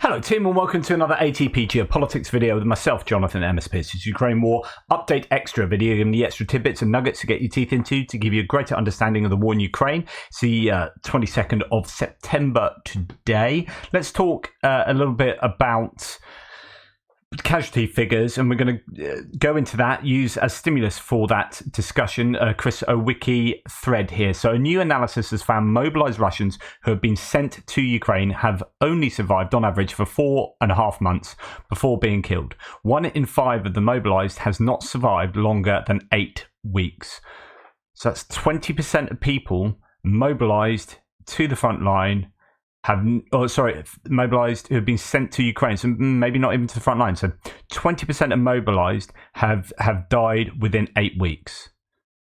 Hello Tim and welcome to another ATP Geopolitics video with myself, Jonathan MSP's Ukraine War Update Extra video, giving the extra tidbits and nuggets to get your teeth into to give you a greater understanding of the war in Ukraine. It's the 22nd of September today. Let's talk a little bit about casualty figures, and we're going to go into that, use as stimulus for that discussion Chris Owicki thread here. So a new analysis has found mobilized Russians who have been sent to Ukraine have only survived on average for 4.5 months before being killed. 1 in 5 of the mobilized has not survived longer than 8 weeks. So that's 20% of people mobilized to the front line mobilized who have been sent to Ukraine, so maybe not even to the front line. So 20% of mobilized have died within 8 weeks.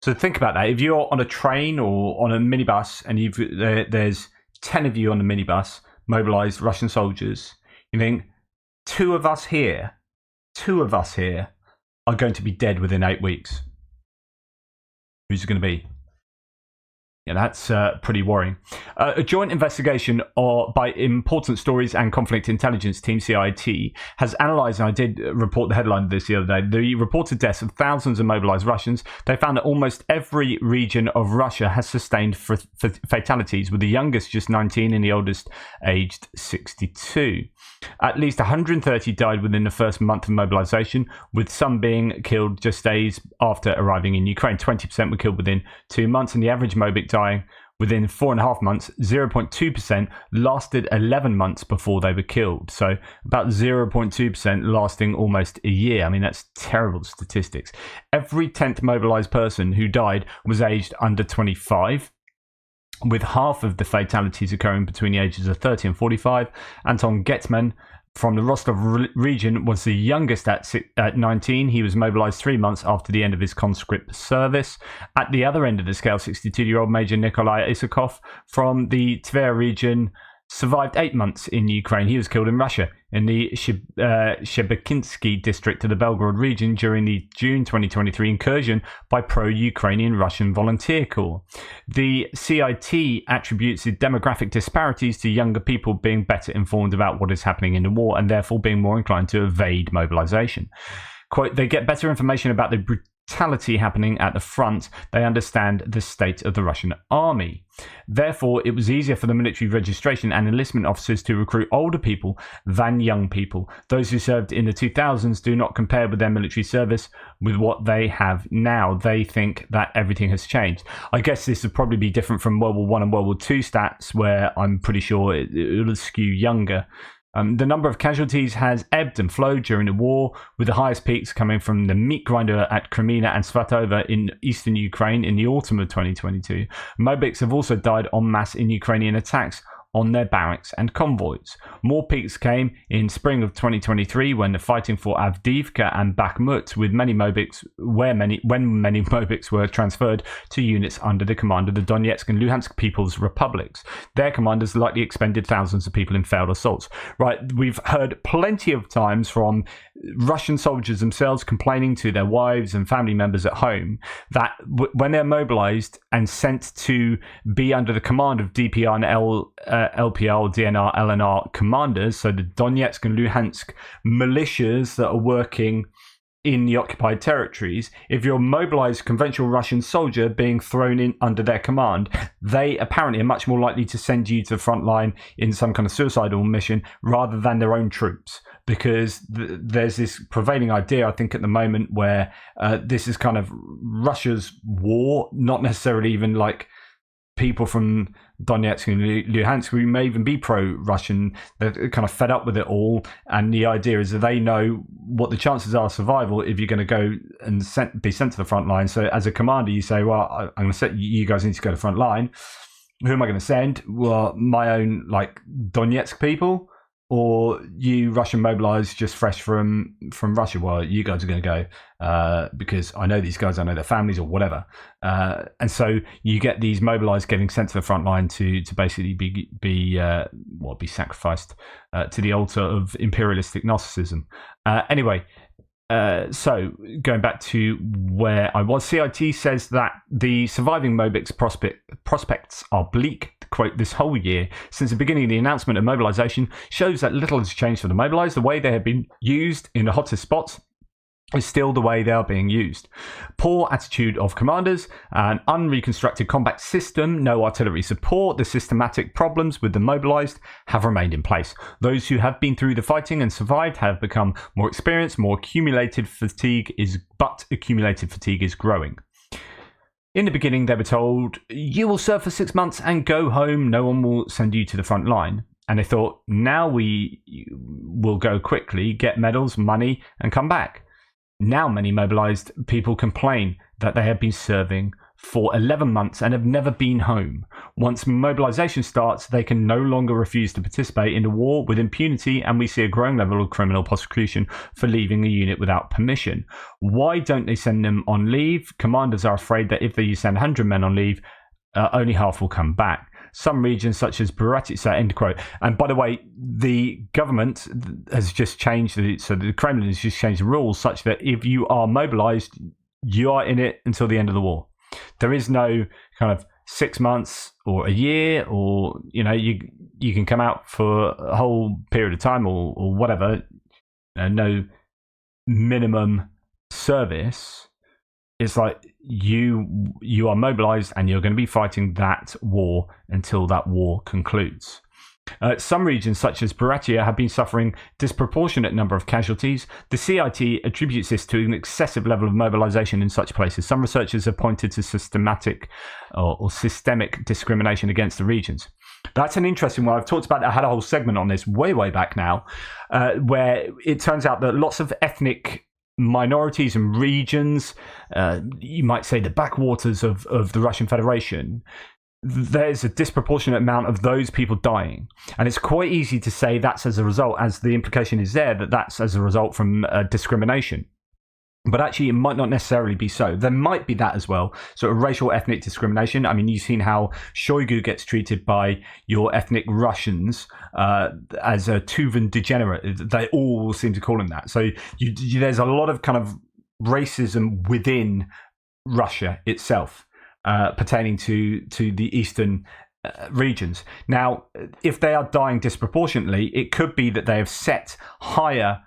So think about that. If you're on a train or on a minibus and there's 10 of you on the minibus, mobilized Russian soldiers, you think two of us here are going to be dead within 8 weeks. Who's it going to be? Yeah, that's pretty worrying. A joint investigation by Important Stories and Conflict Intelligence Team, CIT, has analysed, and I did report the headline of this the other day, the reported deaths of thousands of mobilised Russians. They found that almost every region of Russia has sustained fatalities, with the youngest just 19 and the oldest aged 62. At least 130 died within the first month of mobilisation, with some being killed just days after arriving in Ukraine. 20% were killed within 2 months, and the average Mobic dying within 4.5 months. 0.2% lasted 11 months before they were killed. So about 0.2% lasting almost a year. I mean, that's terrible statistics. Every 10th mobilised person who died was aged under 25. With half of the fatalities occurring between the ages of 30 and 45. Anton Getman from the Rostov region was the youngest at 19. He was mobilized 3 months after the end of his conscript service. At the other end of the scale, 62-year-old Major Nikolai Isakov from the Tver region survived 8 months in Ukraine. He was killed in Russia in the Shebekinsky district of the Belgorod region during the June 2023 incursion by pro-Ukrainian Russian volunteer corps. The CIT attributes the demographic disparities to younger people being better informed about what is happening in the war and therefore being more inclined to evade mobilization. Quote, they get better information about the brutality happening at the front. They understand the state of the Russian army. Therefore, it was easier for the military registration and enlistment officers to recruit older people than young people. Those who served in the 2000s do not compare with their military service with what they have now. They think that everything has changed. I guess this would probably be different from World War I and World War II stats, where I'm pretty sure it will skew younger. The number of casualties has ebbed and flowed during the war, with the highest peaks coming from the meat grinder at Kreminna and Sevastopol in eastern Ukraine in the autumn of 2022. Mobics have also died en masse in Ukrainian attacks on their barracks and convoys. More peaks came in spring of 2023 when the fighting for Avdiivka and Bakhmut, with many Mobics when many Mobics were transferred to units under the command of the Donetsk and Luhansk People's Republics. Their commanders likely expended thousands of people in failed assaults. Right, we've heard plenty of times from Russian soldiers themselves complaining to their wives and family members at home that when they're mobilized and sent to be under the command of DPR and LPR, DNR, LNR commanders, so the Donetsk and Luhansk militias that are working in the occupied territories, if you're a mobilized conventional Russian soldier being thrown in under their command, they apparently are much more likely to send you to the front line in some kind of suicidal mission rather than their own troops. Because there's this prevailing idea, I think, at the moment where this is kind of Russia's war, not necessarily even like people from Donetsk and Luhansk who may even be pro-Russian. They're kind of fed up with it all, and the idea is that they know what the chances are of survival if you're going to go and be sent to the front line. So as a commander, you say, well, I'm going to set you guys need to go to the front line. Who am I going to send? Well, my own like Donetsk people, or you Russian mobilized just fresh from Russia. Well, you guys are going to go because I know these guys, I know their families or whatever. And so you get these mobilized getting sent to the front line to basically be sacrificed to the altar of imperialistic Gnosticism. Anyway, so going back to where I was, CIT says that the surviving Mobics prospects are bleak. quote, "This whole year, since the beginning of the announcement of mobilization, shows that little has changed for the mobilized. The way they have been used in the hottest spots is still the way they are being used. Poor attitude of commanders, an unreconstructed combat system, no artillery support, the systematic problems with the mobilized have remained in place. Those who have been through the fighting and survived have become more experienced, accumulated fatigue is growing. In the beginning, they were told, you will serve for 6 months and go home. No one will send you to the front line. And they thought, now we will go quickly, get medals, money, and come back. Now many mobilized people complain that they have been serving for 11 months and have never been home. Once mobilization starts, they can no longer refuse to participate in the war with impunity, and we see a growing level of criminal prosecution for leaving a unit without permission. Why don't they send them on leave? Commanders are afraid that if they send 100 men on leave, only half will come back. Some regions, such as Buryatia, end quote. And by the way, the government has just changed, so the Kremlin has just changed the rules such that if you are mobilized, you are in it until the end of the war. There is no kind of 6 months or a year, or you can come out for a whole period of time or whatever. No minimum service. It's like you are mobilized and you're going to be fighting that war until that war concludes. Some regions, such as Buryatia, have been suffering disproportionate number of casualties. The CIT attributes this to an excessive level of mobilization in such places. Some researchers have pointed to systematic or systemic discrimination against the regions. That's an interesting one. I've talked about, I had a whole segment on this way back now, where it turns out that lots of ethnic minorities and regions, you might say the backwaters of the Russian Federation, there's a disproportionate amount of those people dying. And it's quite easy to say that's as a result, as the implication is there, that that's as a result from discrimination. But actually, it might not necessarily be so. There might be that as well. So racial ethnic discrimination. I mean, you've seen how Shoigu gets treated by your ethnic Russians as a Tuvan degenerate. They all seem to call him that. So there's a lot of kind of racism within Russia itself pertaining to the eastern regions. Now, if they are dying disproportionately, it could be that they have set higher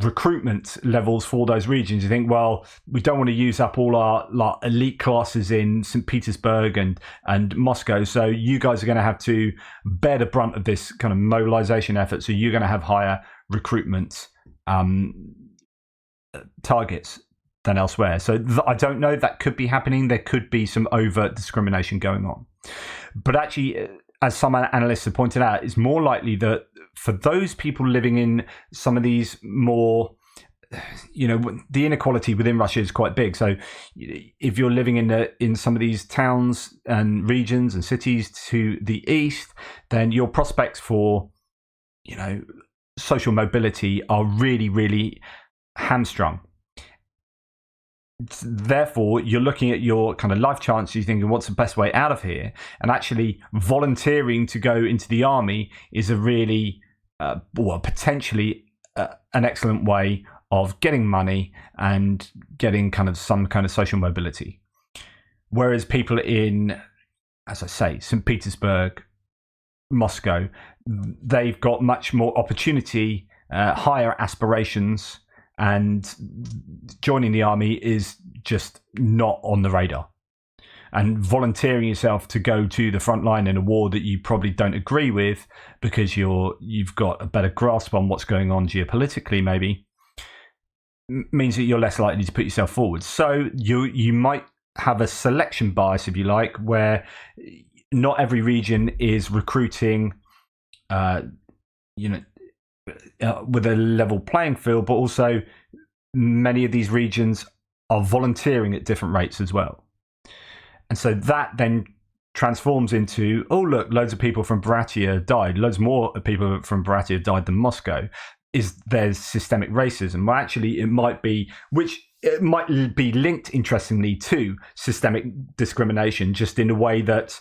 recruitment levels for those regions. You think, well, we don't want to use up all our elite classes in St. Petersburg and Moscow, so you guys are going to have to bear the brunt of this kind of mobilization effort, so you're going to have higher recruitment targets than elsewhere. So I don't know, that could be happening. There could be some overt discrimination going on. But actually, as some analysts have pointed out, it's more likely that for those people living in some of these more, the inequality within Russia is quite big. So if you're living in some of these towns and regions and cities to the east, then your prospects for, social mobility are really, really hamstrung. Therefore, you're looking at your kind of life chances, you're thinking, what's the best way out of here? And actually volunteering to go into the army is a really, potentially an excellent way of getting money and getting kind of some kind of social mobility. Whereas people in, as I say, St. Petersburg, Moscow, they've got much more opportunity, higher aspirations, and joining the army is just not on the radar. And volunteering yourself to go to the front line in a war that you probably don't agree with because you've got a better grasp on what's going on geopolitically, maybe, means that you're less likely to put yourself forward. So you might have a selection bias, if you like, where not every region is recruiting, with a level playing field, but also many of these regions are volunteering at different rates as well. And so that then transforms into, oh, look, loads of people from Buryatia died. Loads more people from Buryatia died than Moscow. There's systemic racism? Well, actually, it might be linked, interestingly, to systemic discrimination, just in a way that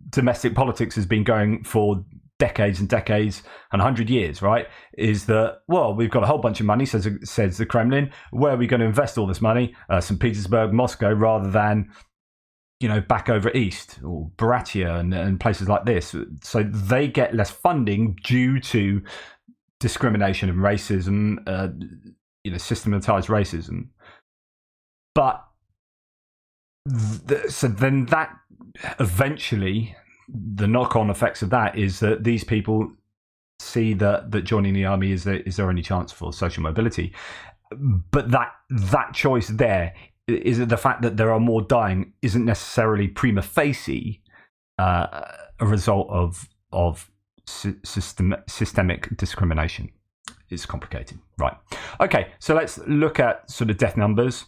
domestic politics has been going for decades and decades and 100 years, right? Is that, well, we've got a whole bunch of money, says the Kremlin. Where are we going to invest all this money? St. Petersburg, Moscow, rather than, back over east or Baratia and places like this. So they get less funding due to discrimination and racism, systematized racism. But so then that eventually, the knock-on effects of that is that these people see that joining the army is their only chance for social mobility. But that choice there is the fact that there are more dying isn't necessarily prima facie a result of systemic discrimination. It's complicated, right? Okay, so let's look at sort of death numbers.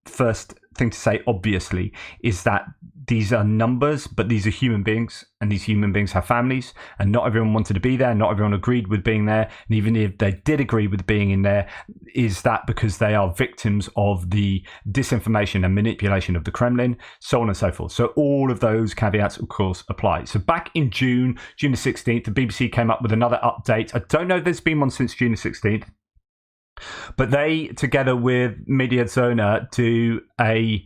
First thing to say, obviously, is that these are numbers, but these are human beings, and these human beings have families, and not everyone wanted to be there, not everyone agreed with being there, and even if they did agree with being in there, is that because they are victims of the disinformation and manipulation of the Kremlin, so on and so forth. So all of those caveats, of course, apply. So back in June the 16th, the BBC came up with another update. I don't know if there's been one since June the 16th, but they, together with Mediazona, do an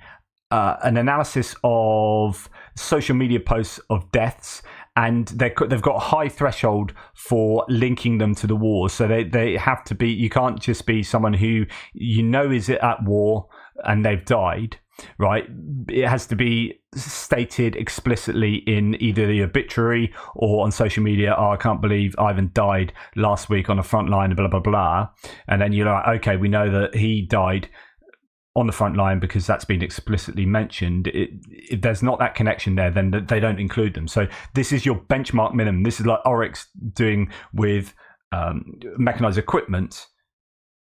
analysis of social media posts of deaths, and they've got a high threshold for linking them to the war. So they have to be. You can't just be someone who is at war and they've died. Right, it has to be stated explicitly in either the obituary or on social media. Oh, I can't believe Ivan died last week on the front line, blah blah blah. And then you're like, okay, we know that he died on the front line because that's been explicitly mentioned. If there's not that connection there, then they don't include them. So this is your benchmark minimum. This is like Oryx doing with mechanized equipment.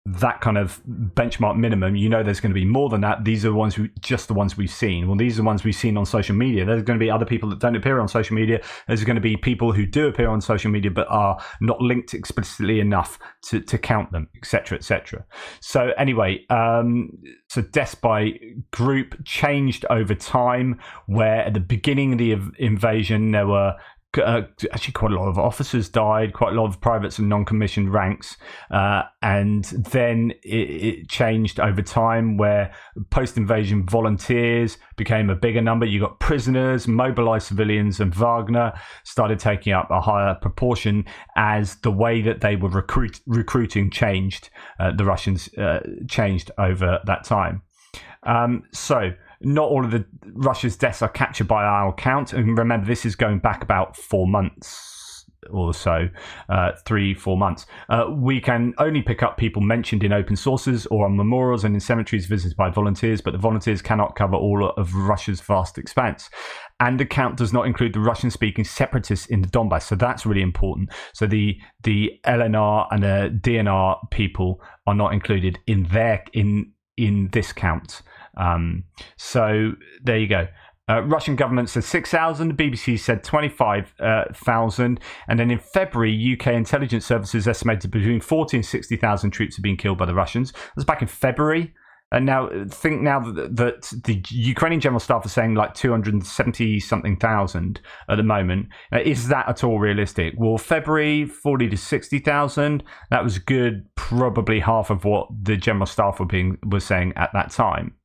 That kind of benchmark minimum, there's going to be more than that. These are the ones we've seen. Well, these are the ones we've seen on social media. There's going to be other people that don't appear on social media. There's going to be people who do appear on social media but are not linked explicitly enough to count them, etc., etc. So anyway, so deaths by group changed over time, where at the beginning of the invasion there were actually quite a lot of officers died, quite a lot of privates and non-commissioned ranks, and then it changed over time, where post-invasion volunteers became a bigger number. You got prisoners, mobilized civilians, and Wagner started taking up a higher proportion as the way that they were recruiting changed. The Russians changed over that time. So not all of the Russia's deaths are captured by our count. And remember, this is going back about 4 months or so, 3-4 months. We can only pick up people mentioned in open sources or on memorials and in cemeteries visited by volunteers, but the volunteers cannot cover all of Russia's vast expanse. And the count does not include the Russian-speaking separatists in the Donbass. So that's really important. So the LNR and the DNR people are not included in this count. So there you go. Russian government said 6,000. The BBC said 25,000. And then in February, UK intelligence services estimated between 40 and 60,000 troops have been killed by the Russians. That was back in February. And now think that the Ukrainian General Staff are saying like 270-something thousand at the moment. Is that at all realistic? Well, February, 40 to 60,000. That was good, probably half of what the General Staff was saying at that time.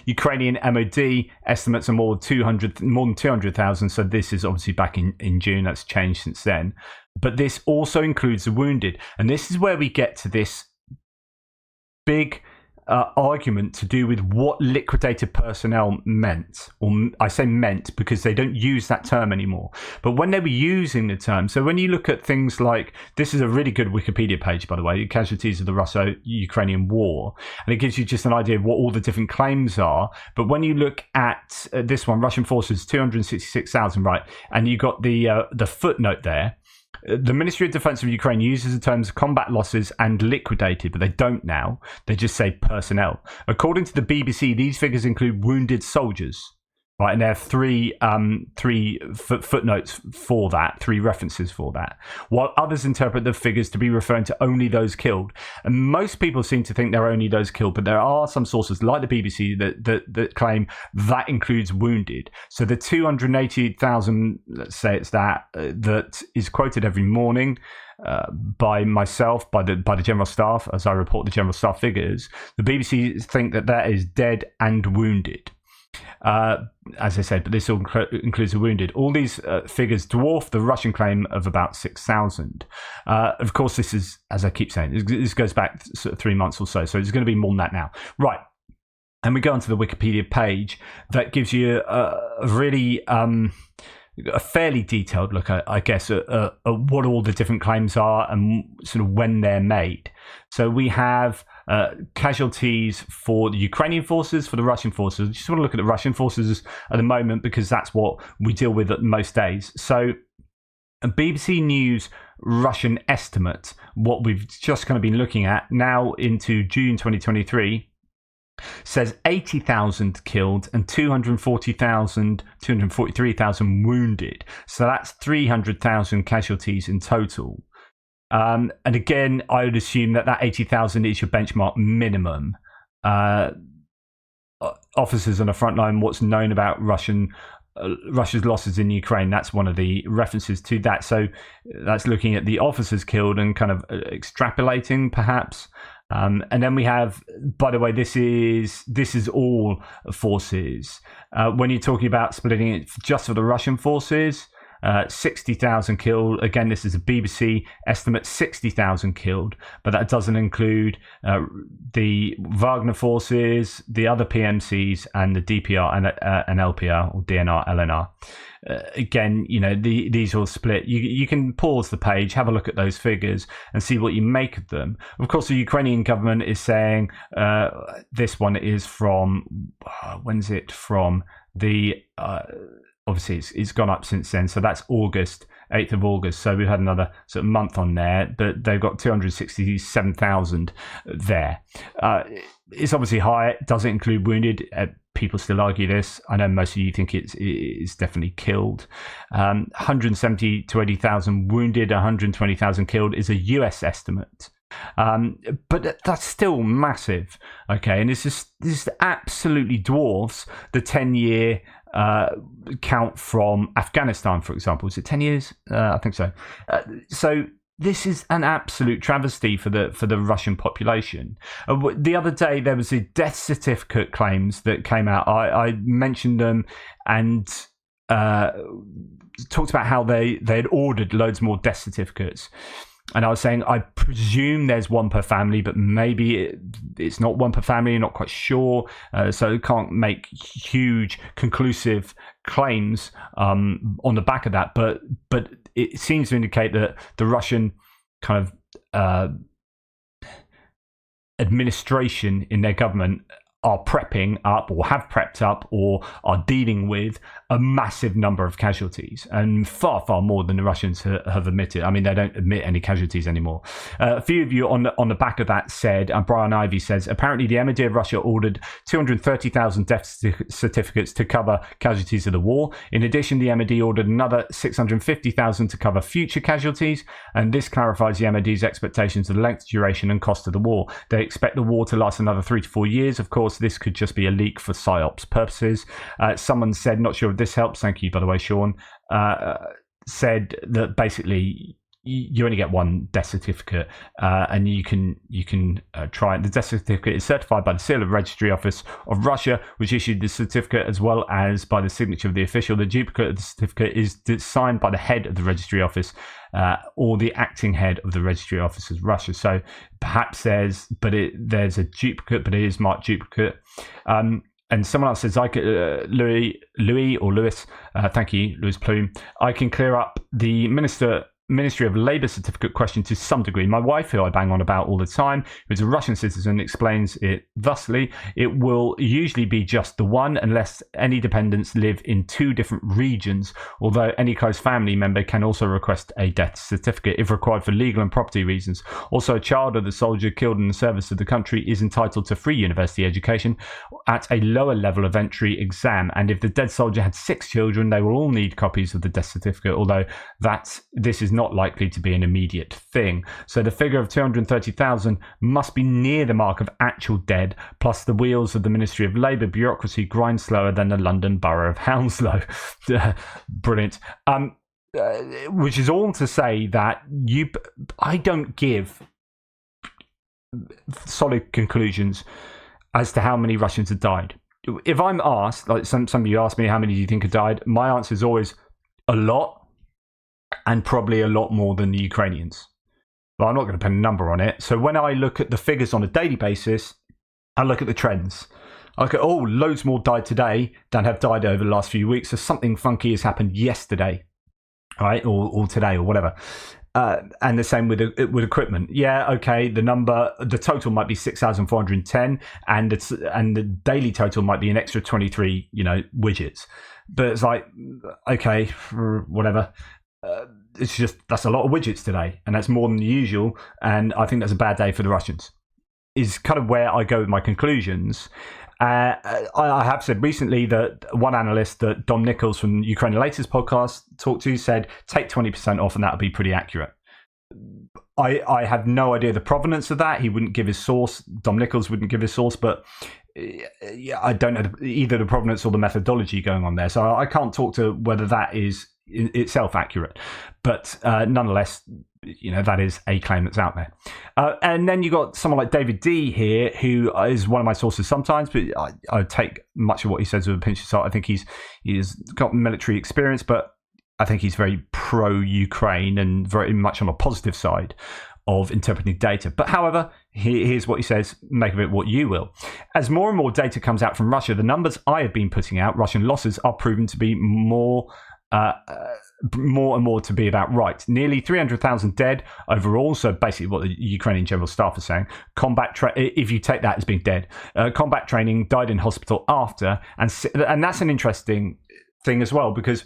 Ukrainian MOD estimates are more than 200,000. So this is obviously back in June. That's changed since then. But this also includes the wounded. And this is where we get to this big argument to do with what liquidated personnel meant. Or I say meant because they don't use that term anymore. But when they were using the term, so when you look at things like, this is a really good Wikipedia page, by the way, Casualties of the Russo-Ukrainian War, and it gives you just an idea of what all the different claims are. But when you look at this one, Russian forces, 266,000, right, and you got the footnote there. The Ministry of Defense of Ukraine uses the terms combat losses and liquidated, but they don't now. They just say personnel. According to the BBC, these figures include wounded soldiers. Right, and there are three footnotes for that, three references for that, while others interpret the figures to be referring to only those killed. And most people seem to think they're only those killed, but there are some sources, like the BBC, that claim that includes wounded. So the 280,000, let's say it's that is quoted every morning by myself, by the General Staff, as I report the General Staff figures, the BBC think that is dead and wounded. As I said, but this all includes the wounded. All these figures dwarf the Russian claim of about 6,000. Of course, this is, as I keep saying, this goes back sort of 3 months or so it's going to be more than that now. Right. And we go onto the Wikipedia page that gives you a really a fairly detailed look, I guess, at what all the different claims are and sort of when they're made. So we have casualties for the Ukrainian forces, for the Russian forces. I just want to look at the Russian forces at the moment because that's what we deal with at most days. So a BBC News Russian estimate, what we've just kind of been looking at now into June 2023, says 80,000 killed and 243,000 wounded. So that's 300,000 casualties in total. And again, I would assume that 80,000 is your benchmark minimum. Officers on the front line, what's known about Russia's losses in Ukraine, that's one of the references to that. So that's looking at the officers killed and kind of extrapolating, perhaps. And then we have, by the way, this is all forces. When you're talking about splitting it just for the Russian forces, 60,000 killed. Again, this is a BBC estimate, 60,000 killed, but that doesn't include the Wagner forces, the other PMCs, and the DPR and LPR or DNR, LNR. Again, you know, these all split. You can pause the page, have a look at those figures, and see what you make of them. Of course, the Ukrainian government is saying this one is from when's it from? The obviously it's gone up since then, so that's August, 8th of August. So we've had another sort of month on there, but they've got 267,000 there. It's obviously high. It doesn't include wounded. People still argue this. I know most of you think it's definitely killed. 170 to 80,000 wounded, 120,000 killed is a US estimate. But that's still massive. Okay, and this absolutely dwarfs the 10-year count from Afghanistan, for example. Is it 10 years? I think so. So this is an absolute travesty for the Russian population. The other day there was a death certificate claims that came out. I mentioned them and talked about how they had ordered loads more death certificates. And I was saying, I presume there's one per family, but maybe it's not one per family. I'm not quite sure. So can't make huge conclusive claims on the back of that. But it seems to indicate that the Russian kind of administration in their government are prepping up or have prepped up or are dealing with a massive number of casualties, and far more than the Russians have admitted. I mean, they don't admit any casualties anymore. A few of you on the back of that said, Brian Ivey says, apparently the MOD of Russia ordered 230,000 death certificates to cover casualties of the war. In addition, the MOD ordered another 650,000 to cover future casualties, and this clarifies the MOD's expectations of the length, duration and cost of the war. They expect the war to last another 3 to 4 years. Of course, this could just be a leak for PSYOPs purposes. Someone said, not sure if this helps, thank you by the way, Sean, said that basically you only get one death certificate, and you can try it. The death certificate is certified by the Seal of Registry Office of Russia, which issued the certificate, as well as by the signature of the official. The duplicate of the certificate is signed by the head of the Registry Office, or the acting head of the Registry Office of Russia. So perhaps there's a duplicate, but it is marked duplicate. And someone else says, Louis, thank you, Louis Plume. I can clear up the Minister Ministry of Labour certificate question to some degree. My wife, who I bang on about all the time, who is a Russian citizen, explains it thusly: it will usually be just the one unless any dependents live in two different regions, although any close family member can also request a death certificate if required for legal and property reasons. Also, a child of the soldier killed in the service of the country is entitled to free university education at a lower level of entry exam, and if the dead soldier had 6 children, they will all need copies of the death certificate, although this is not likely to be an immediate thing. So the figure of 230,000 must be near the mark of actual dead, plus the wheels of the Ministry of Labour bureaucracy grind slower than the London Borough of Hounslow. Brilliant. Which is all to say that I don't give solid conclusions as to how many Russians have died. If I'm asked, like some of you ask me, how many do you think have died? My answer is always a lot, and probably a lot more than the Ukrainians. But I'm not going to put a number on it. So when I look at the figures on a daily basis, I look at the trends. I look at, loads more died today than have died over the last few weeks. So something funky has happened yesterday, right, or today, or whatever. And the same with equipment. Yeah, okay. The total might be 6,410, and the daily total might be an extra 23, widgets. But it's like, okay, whatever. It's just, that's a lot of widgets today, and that's more than usual. And I think that's a bad day for the Russians. Is kind of where I go with my conclusions. I have said recently that one analyst that Dom Nichols from Ukraine Latest podcast talked to said take 20% off and that would be pretty accurate. I have no idea the provenance of that. He wouldn't give his source. Dom Nichols wouldn't give his source, but yeah, I don't know either the provenance or the methodology going on there. So I can't talk to whether that is in itself accurate. But nonetheless, that is a claim that's out there. And then you got someone like David D here, who is one of my sources sometimes, but I take much of what he says with a pinch of salt. I think he's got military experience, but I think he's very pro-Ukraine and very much on a positive side of interpreting data. But however, here's what he says, make of it what you will. As more and more data comes out from Russia, the numbers I have been putting out, Russian losses, are proven to be more and more to be about right. Nearly 300,000 dead overall, so basically what the Ukrainian General Staff are saying. If you take that as being dead, combat training, died in hospital after, and that's an interesting thing as well, because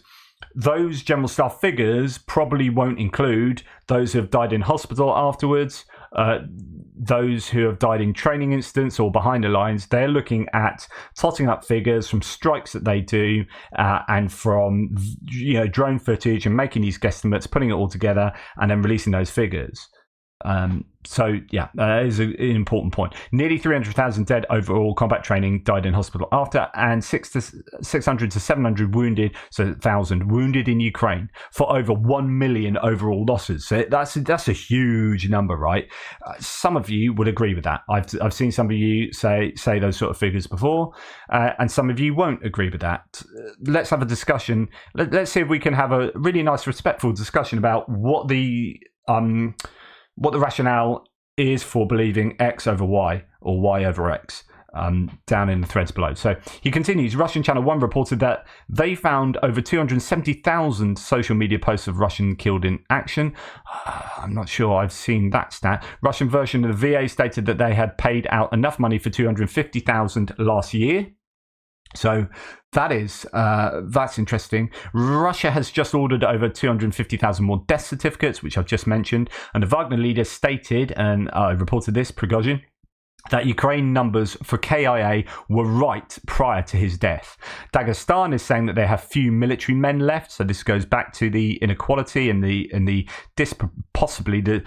those General Staff figures probably won't include those who have died in hospital afterwards, those who have died in training incidents or behind the lines. They're looking at totting up figures from strikes that they do and from drone footage and making these guesstimates, putting it all together and then releasing those figures. So yeah, that is an important point. Nearly 300,000 dead overall, combat training, died in hospital after, and 600 to 700 wounded, so 1,000 wounded in Ukraine, for over 1 million overall losses. So that's a huge number, right? Some of you would agree with that. I've seen some of you say those sort of figures before, and some of you won't agree with that. Let's have a discussion. Let's see if we can have a really nice, respectful discussion about what the rationale is for believing X over Y or Y over X, down in the threads below. So he continues, Russian Channel 1 reported that they found over 270,000 social media posts of Russian killed in action. I'm not sure I've seen that stat. Russian version of the VA stated that they had paid out enough money for 250,000 last year. So that's interesting. Russia has just ordered over 250,000 more death certificates, which I've just mentioned. And the Wagner leader stated, and I reported this, Prigozhin, that Ukraine numbers for KIA were right prior to his death. Dagestan is saying that they have few military men left, so this goes back to the inequality and the possibly the.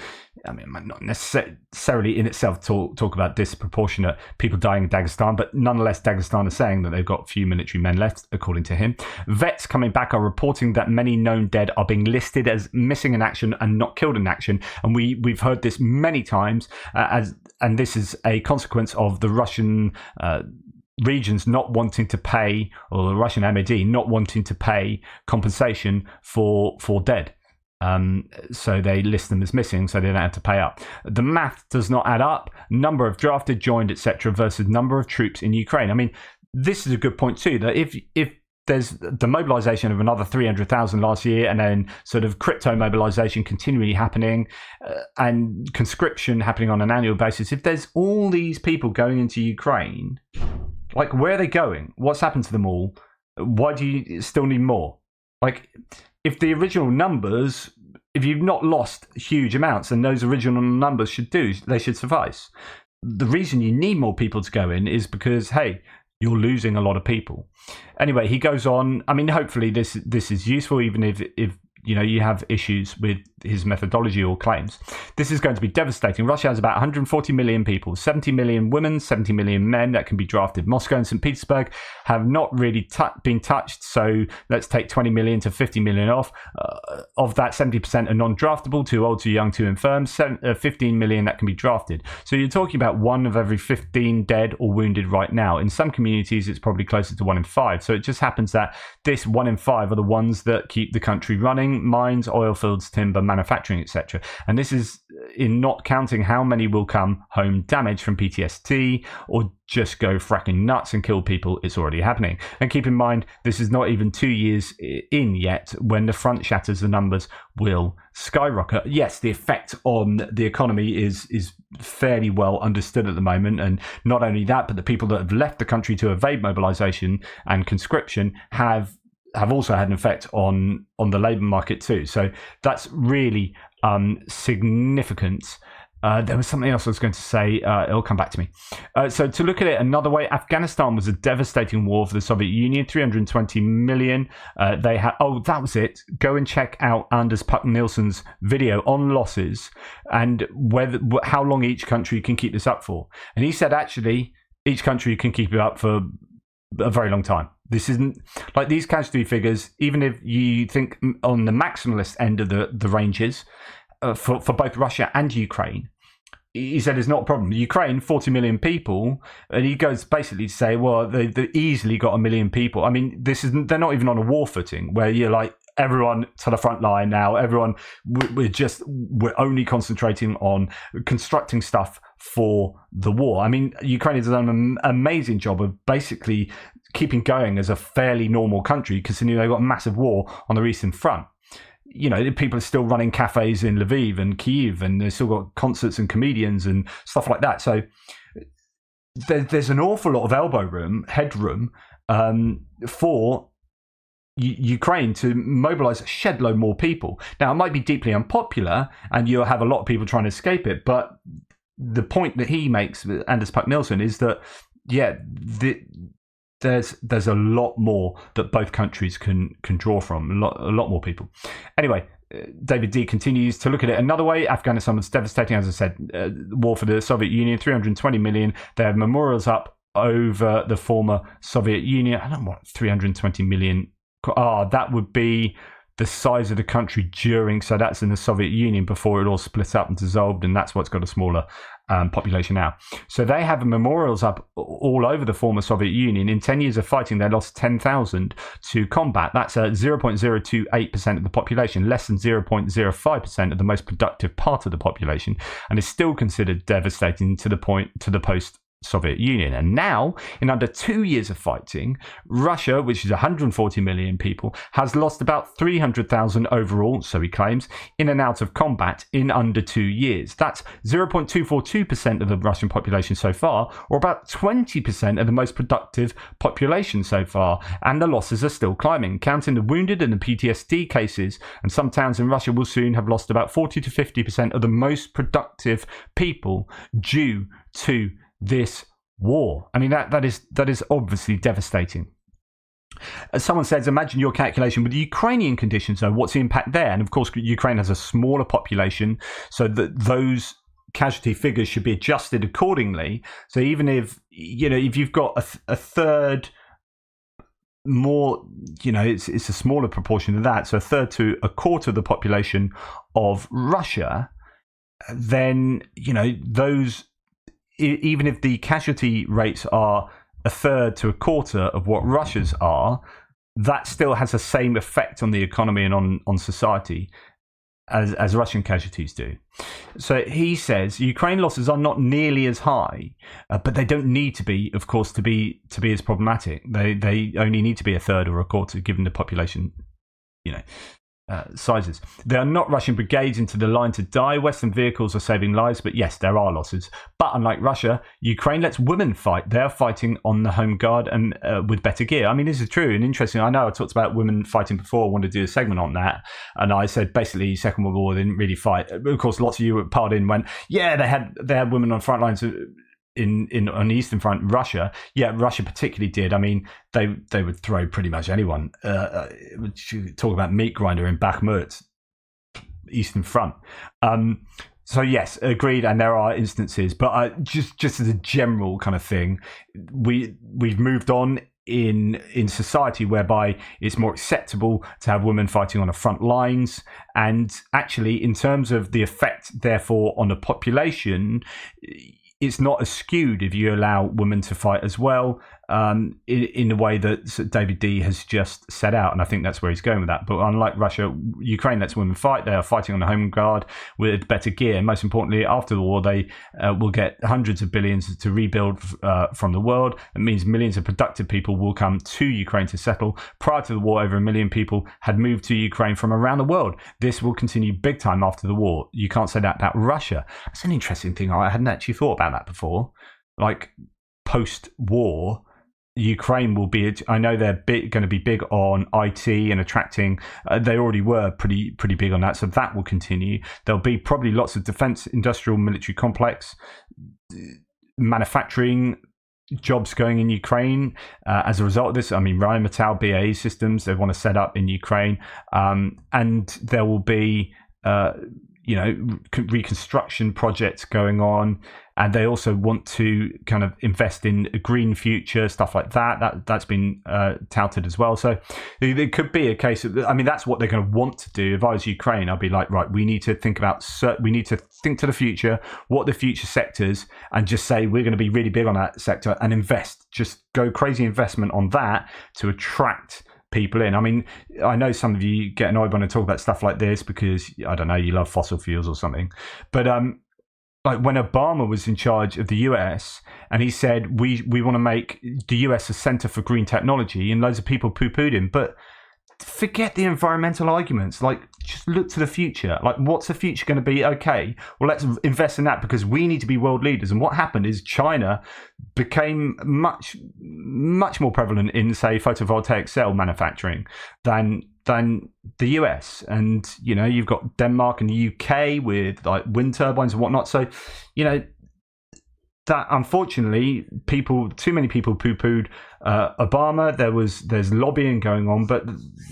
I mean, not necessarily in itself talk about disproportionate people dying in Dagestan, but nonetheless, Dagestan is saying that they've got few military men left, according to him. Vets coming back are reporting that many known dead are being listed as missing in action and not killed in action, and we've heard this many times, and this is a consequence of the Russian regions not wanting to pay, or the Russian MOD not wanting to pay compensation for dead. So they list them as missing, so they don't have to pay up. The math does not add up. Number of drafted, joined, etc., versus number of troops in Ukraine. I mean, this is a good point too. That if there's the mobilization of another 300,000 last year, and then sort of crypto mobilization continually happening, and conscription happening on an annual basis. If there's all these people going into Ukraine, like, where are they going? What's happened to them all? Why do you still need more? Like, if the original numbers, if you've not lost huge amounts, then those original numbers they should suffice. The reason you need more people to go in is because, hey, you're losing a lot of people. Anyway, he goes on. I mean, hopefully this is useful, even if you have issues with his methodology or claims. This is going to be devastating. Russia has about 140 million people, 70 million women, 70 million men that can be drafted. Moscow and St. Petersburg have not really been touched, so let's take 20 million to 50 million off. Of that, 70% are non-draftable, too old, too young, too infirm, 15 million that can be drafted. So you're talking about 1 of every 15 dead or wounded right now. In some communities, it's probably closer to 1 in 5. So it just happens that this 1 in 5 are the ones that keep the country running: mines, oil fields, timber, manufacturing, etc. And this is in not counting how many will come home damaged from PTSD or just go fracking nuts and kill people. It's already happening. And keep in mind, this is not even 2 years in yet. When the front shatters, the numbers will skyrocket. Yes, the effect on the economy is fairly well understood at the moment. And not only that, but the people that have left the country to evade mobilization and conscription have also had an effect on the labour market too. So that's really significant. There was something else I was going to say. It'll come back to me. So to look at it another way, Afghanistan was a devastating war for the Soviet Union. 320 million. They had. Oh, that was it. Go and check out Anders Puck-Nielsen's video on losses and how long each country can keep this up for. And he said actually each country can keep it up for a very long time. This isn't like these casualty figures, even if you think on the maximalist end of the ranges for both Russia and Ukraine. He said it's not a problem. Ukraine, 40 million people, and he goes basically to say, well, they easily got 1 million people. I mean, they're not even on a war footing where you're like, everyone to the front line now. Everyone, we're only concentrating on constructing stuff for the war. I mean, Ukraine has done an amazing job of basically keeping going as a fairly normal country, considering they've got a massive war on their eastern front. You know, people are still running cafes in Lviv and Kyiv, and they've still got concerts and comedians and stuff like that. So there's an awful lot of headroom for Ukraine to mobilize a shed load more people. Now, it might be deeply unpopular and you'll have a lot of people trying to escape it, but the point that he makes, Anders Puck-Nielsen, is that, yeah, there's a lot more that both countries can draw from, a lot more people. Anyway, David D continues to look at it another way. Afghanistan was devastating, as I said, war for the Soviet Union, 320 million. They have memorials up over the former Soviet Union. I don't know what 320 million. That would be the size of the country during, so that's in the Soviet Union before it all split up and dissolved, and that's what's got a smaller population now. So they have memorials up all over the former Soviet Union. In 10 years of fighting, they lost 10,000 to combat. That's 0.028% of the population, less than 0.05% of the most productive part of the population, and is still considered devastating to the post Soviet Union. And now, in under 2 years of fighting, Russia, which is 140 million people, has lost about 300,000 overall, so he claims, in and out of combat in under 2 years. That's 0.242% of the Russian population so far, or about 20% of the most productive population so far. And the losses are still climbing. Counting the wounded and the PTSD cases, and some towns in Russia will soon have lost about 40 to 50% of the most productive people due to this war. I mean, that is obviously devastating. As someone says, imagine your calculation with the Ukrainian conditions, though. What's the impact there? And of course, Ukraine has a smaller population, so that those casualty figures should be adjusted accordingly. So even if you've got a third more, it's a smaller proportion of that, so a third to a quarter of the population of Russia, then those, even if the casualty rates are a third to a quarter of what Russia's are, that still has the same effect on the economy and on society as Russian casualties do. So he says Ukraine losses are not nearly as high, but they don't need to be, of course, to be as problematic. They only need to be a third or a quarter, given the population, sizes. There are not Russian brigades into the line to die. Western vehicles are saving lives, but yes, there are losses. But unlike Russia, Ukraine lets women fight. They're fighting on the home guard and with better gear. I mean, this is true and interesting. I know I talked about women fighting before. I wanted to do a segment on that, and I said basically Second World War they didn't really fight. Of course, lots of you were part in when they had women on front lines. On the Eastern Front, Russia particularly did. I mean, they would throw pretty much anyone. Talk about meat grinder in Bakhmut, Eastern Front. So yes, agreed, and there are instances, but just as a general kind of thing, we've moved on in society whereby it's more acceptable to have women fighting on the front lines, and actually, in terms of the effect, therefore, on the population, it's not as skewed if you allow women to fight as well, in the way that David D has just set out, and I think that's where he's going with that. But unlike Russia, Ukraine lets women fight. They are fighting on the home guard with better gear. Most importantly, after the war, they will get hundreds of billions to rebuild from the world. It means millions of productive people will come to Ukraine to settle. Prior to the war, over 1 million people had moved to Ukraine from around the world. This will continue big time after the war. You can't say that about Russia. That's an interesting thing. I hadn't actually thought about that before. Like, post-war, Ukraine will be, I know they're going to be big on IT and attracting, they already were pretty big on that, so that will continue. There'll be probably lots of defense, industrial, military complex, manufacturing jobs going in Ukraine as a result of this. I mean, Rheinmetall, BAE Systems, they want to set up in Ukraine, and there will be reconstruction projects going on, and they also want to kind of invest in a green future, stuff like that's been touted as well. So there could be a case of, I mean, that's what they're going to want to do. If I was Ukraine, I'd be like, right, we need to think to the future, what the future sectors, and just say we're going to be really big on that sector and invest, just go crazy investment on that to attract people in. I mean, I know some of you get annoyed when I talk about stuff like this because, I don't know, you love fossil fuels or something. But like when Obama was in charge of the US and he said, we want to make the US a center for green technology, and loads of people poo-pooed him. But forget the environmental arguments. Like, just look to the future. Like, what's the future going to be? Okay, well, let's invest in that because we need to be world leaders. And what happened is China became much more prevalent in, say, photovoltaic cell manufacturing than the US. And, you've got Denmark and the UK with like wind turbines and whatnot. So, that unfortunately too many people poo-pooed Obama. There's lobbying going on, but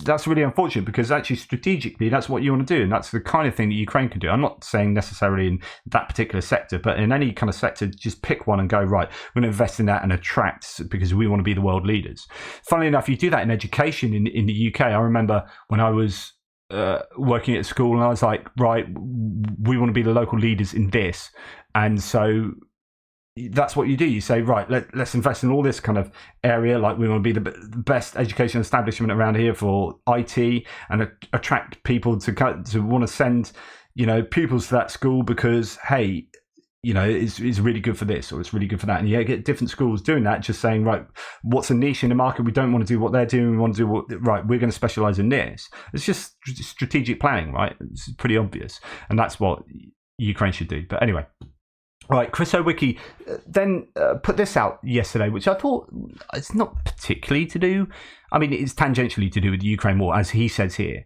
that's really unfortunate because actually strategically that's what you want to do, and that's the kind of thing that Ukraine can do. I'm not saying necessarily in that particular sector, but in any kind of sector, just pick one and go, right, we're going to invest in that and attract, because we want to be the world leaders. Funnily enough, you do that in education in the UK. I remember when I was working at school and I was like, right, we want to be the local leaders in this, and so that's what you do. You say, right, let's invest in all this kind of area. Like, we want to be the best education establishment around here for IT, and attract people to want to send, pupils to that school because, hey, it's really good for this or it's really good for that. And you get different schools doing that, just saying, right, what's a niche in the market? We don't want to do what they're doing. We want to do right, we're going to specialize in this. It's just strategic planning, right? It's pretty obvious. And that's what Ukraine should do. But anyway. Right, Chris Owicki then put this out yesterday, which I thought it's not particularly to do. I mean, it's tangentially to do with the Ukraine war, as he says here.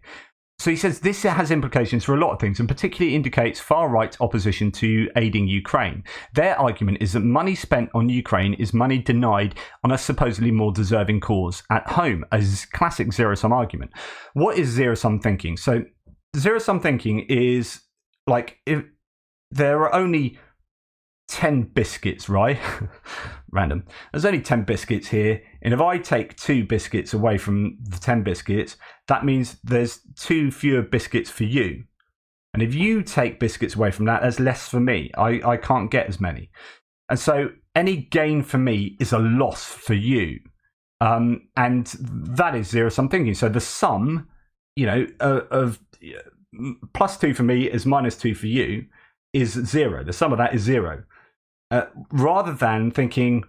So he says this has implications for a lot of things, and particularly indicates far-right opposition to aiding Ukraine. Their argument is that money spent on Ukraine is money denied on a supposedly more deserving cause at home, a classic zero-sum argument. What is zero-sum thinking? So zero-sum thinking is like, if there are only 10 biscuits, right? Random. There's only 10 biscuits here, and if I take 2 biscuits away from the 10 biscuits, that means there's 2 fewer biscuits for you. And if you take biscuits away from that, there's less for me. I can't get as many. And so any gain for me is a loss for you. And that is zero-sum thinking. So the sum, of +2 for me is -2 for you is 0. The sum of that is 0. Rather than thinking,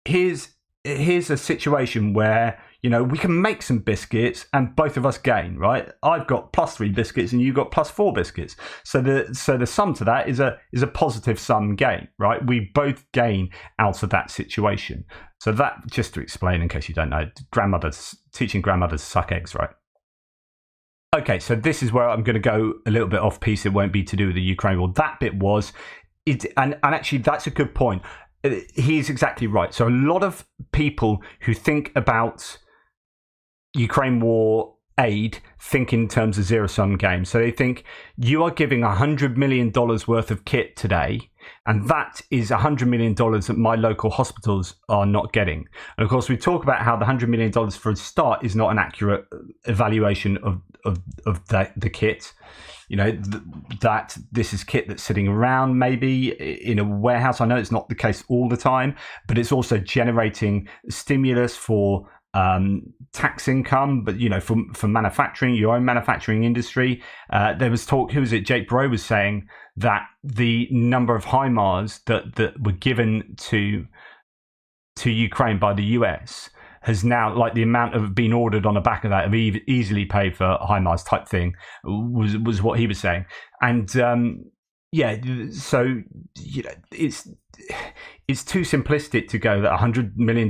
here's a situation where, we can make some biscuits and both of us gain, right? I've got +3 biscuits and you've got +4 biscuits. So the sum to that is a positive sum gain, right? We both gain out of that situation. So that, just to explain in case you don't know, teaching grandmothers to suck eggs, right? Okay, so this is where I'm going to go a little bit off piece. It won't be to do with the Ukraine war. That bit was, and actually that's a good point. He's exactly right. So a lot of people who think about Ukraine war aid think in terms of zero-sum game. So they think you are giving $100 million worth of kit today, and that is $100 million that my local hospitals are not getting. And of course, we talk about how the $100 million for a start is not an accurate evaluation of the kit. That this is kit that's sitting around maybe in a warehouse. I know it's not the case all the time, but it's also generating stimulus for tax income, but for manufacturing, your own manufacturing industry. There was talk, who was it? Jake Bro was saying that the number of HIMARS that were given to Ukraine by the US has now, like the amount of being ordered on the back of that, of easily paid for HIMARS type thing, was what he was saying. And so it's too simplistic to go that $100 million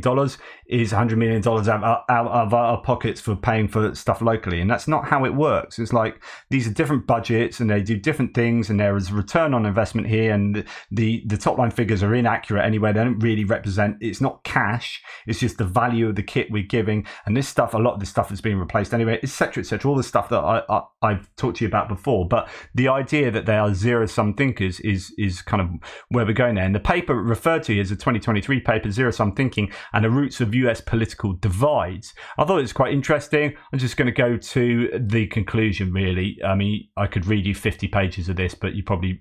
is $100 million out of our pockets for paying for stuff locally. And that's not how it works. It's like, these are different budgets and they do different things, and there is a return on investment here, and the top line figures are inaccurate anyway. They don't really represent, it's not cash, it's just the value of the kit we're giving. And this stuff, a lot of this stuff is being replaced anyway, etc., all the stuff that I've talked to you about before. But the idea that they are zero-sum thinkers is kind of where we're going there. And the paper referred to as a 2023 paper, Zero-Sum Thinking and the Roots of US Political Divides. I thought it was quite interesting. I'm just going to go to the conclusion, really. I mean, I could read you 50 pages of this, but you probably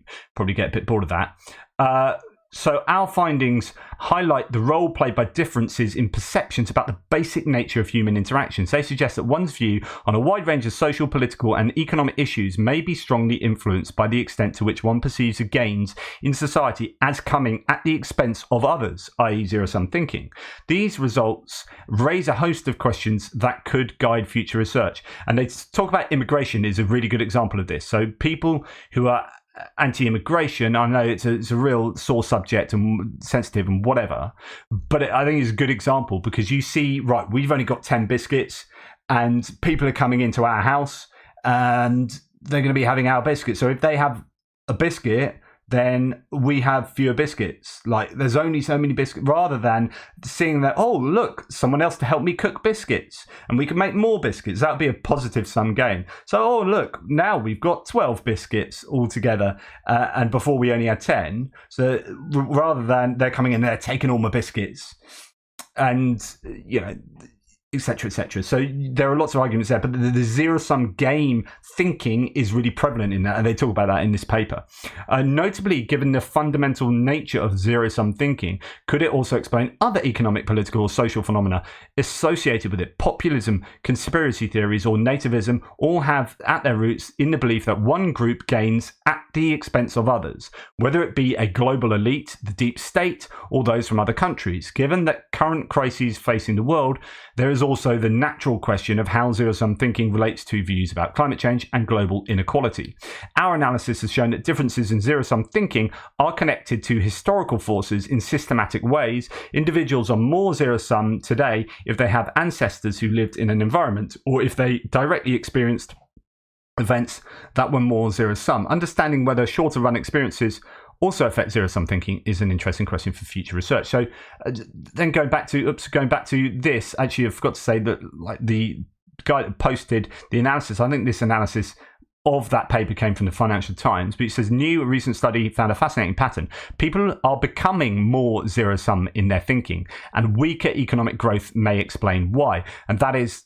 get a bit bored of that. So our findings highlight the role played by differences in perceptions about the basic nature of human interactions. They suggest that one's view on a wide range of social, political and economic issues may be strongly influenced by the extent to which one perceives the gains in society as coming at the expense of others, i.e. zero-sum thinking. These results raise a host of questions that could guide future research. And they talk about immigration is a really good example of this. So people who are anti-immigration, I know it's a real sore subject and sensitive and whatever, but I think it's a good example because you see, right, we've only got 10 biscuits and people are coming into our house and they're going to be having our biscuits. So if they have a biscuit, then we have fewer biscuits. Like, there's only so many biscuits, rather than seeing that, oh, look, someone else to help me cook biscuits and we can make more biscuits. That would be a positive sum game. So, oh, look, now we've got 12 biscuits altogether, and before we only had 10. So rather than they're coming in there taking all my biscuits and, etc., etc. So there are lots of arguments there, but the zero-sum game thinking is really prevalent in that, and they talk about that in this paper. Notably, given the fundamental nature of zero-sum thinking, could it also explain other economic, political, or social phenomena associated with it? Populism, conspiracy theories, or nativism all have at their roots in the belief that one group gains at the expense of others, whether it be a global elite, the deep state, or those from other countries. Given that current crises facing the world, there is also the natural question of how zero-sum thinking relates to views about climate change and global inequality. Our analysis has shown that differences in zero-sum thinking are connected to historical forces in systematic ways. Individuals are more zero-sum today if they have ancestors who lived in an environment, or if they directly experienced events that were more zero-sum. Understanding whether shorter run experiences also affect zero-sum thinking is an interesting question for future research. So then going back to this, actually I forgot to say that, like, the guy that posted the analysis, I think this analysis of that paper came from the Financial Times, but it says, a recent study found a fascinating pattern. People are becoming more zero-sum in their thinking, and weaker economic growth may explain why. And that is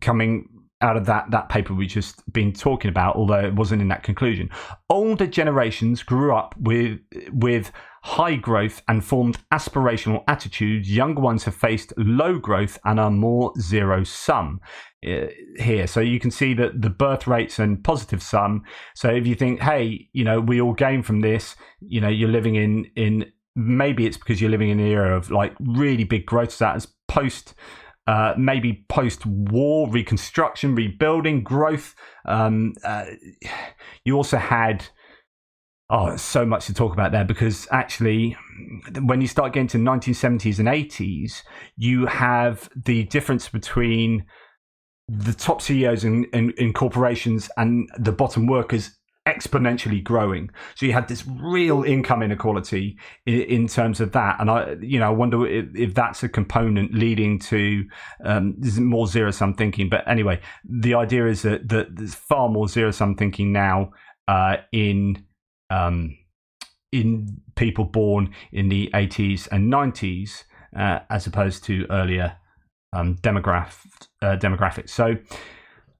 coming out of that paper we just been talking about, although it wasn't in that conclusion. Older generations grew up with high growth and formed aspirational attitudes, younger ones have faced low growth and are more zero-sum here. So you can see that the birth rates and positive sum. So if you think, hey, we all gain from this, you're living in maybe it's because you're living in an era of like really big growth status maybe post-war reconstruction, rebuilding, growth. You also had so much to talk about there, because actually when you start getting to 1970s and 80s, you have the difference between the top CEOs in corporations and the bottom workers exponentially growing. So you had this real income inequality in terms of that, and I wonder if that's a component leading to more zero-sum thinking. But anyway, the idea is that there's far more zero-sum thinking now in people born in the 80s and 90s as opposed to earlier demographics. So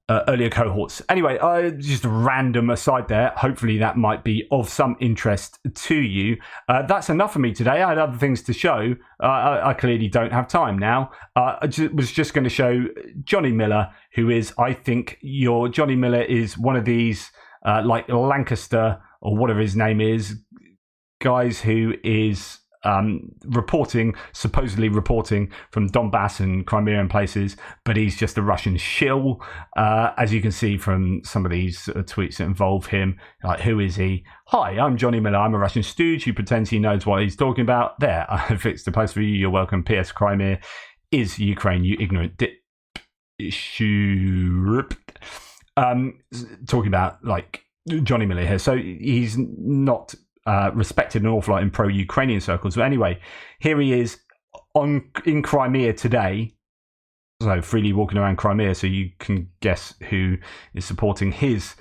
earlier cohorts. Anyway, just a random aside there. Hopefully that might be of some interest to you. That's enough for me today. I had other things to show. I clearly don't have time now. I was just going to show Johnny Miller, who is, I think, Johnny Miller is one of these like Lancaster or whatever his name is, guys who is supposedly reporting from Donbass and Crimea and places, but he's just a Russian shill, as you can see from some of these tweets that involve him. Like, who is he? Hi, I'm Johnny Miller. I'm a Russian stooge who pretends he knows what he's talking about. There, I fixed the post for you. You're welcome. P.S. Crimea is Ukraine, you ignorant talking about like Johnny Miller here. So he's not respected an awful lot in pro-Ukrainian circles. But anyway, here he is in Crimea today, so freely walking around Crimea, so you can guess who is supporting his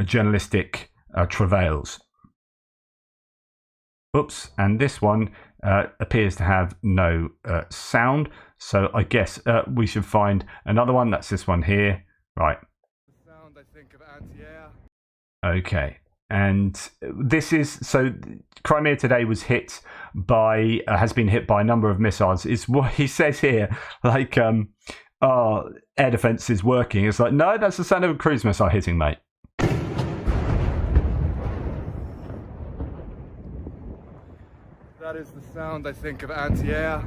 journalistic travails. Oops, and this one appears to have no sound, so I guess we should find another one. That's this one here. Right. Sound, I think, of anti-air. Okay. And this is, so Crimea today was hit by, has been hit by a number of missiles. It's what he says here, like, air defense is working. It's like, no, that's the sound of a cruise missile hitting, mate. That is the sound, I think, of anti-air.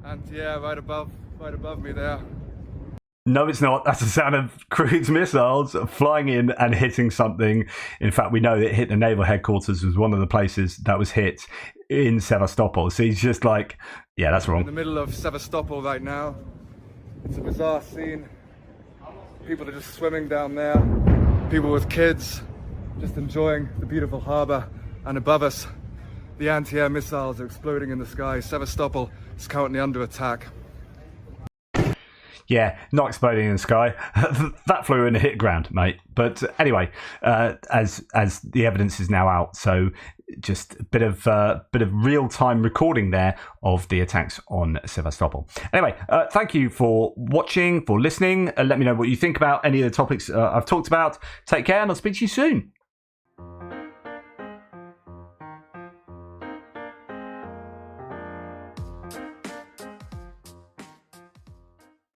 Anti-air right above me there. No, it's not. That's the sound of cruise missiles flying in and hitting something. In fact, we know that it hit the naval headquarters, was one of the places that was hit in Sevastopol. So he's just like, yeah, that's wrong. In the middle of Sevastopol right now. It's a bizarre scene. People are just swimming down there. People with kids just enjoying the beautiful harbour. And above us, the anti-air missiles are exploding in the sky. Sevastopol is currently under attack. Yeah, not exploding in the sky. That flew in and hit ground, mate. But anyway, as the evidence is now out, so just a bit of real-time recording there of the attacks on Sevastopol. Anyway, thank you for watching, for listening. Let me know what you think about any of the topics I've talked about. Take care, and I'll speak to you soon.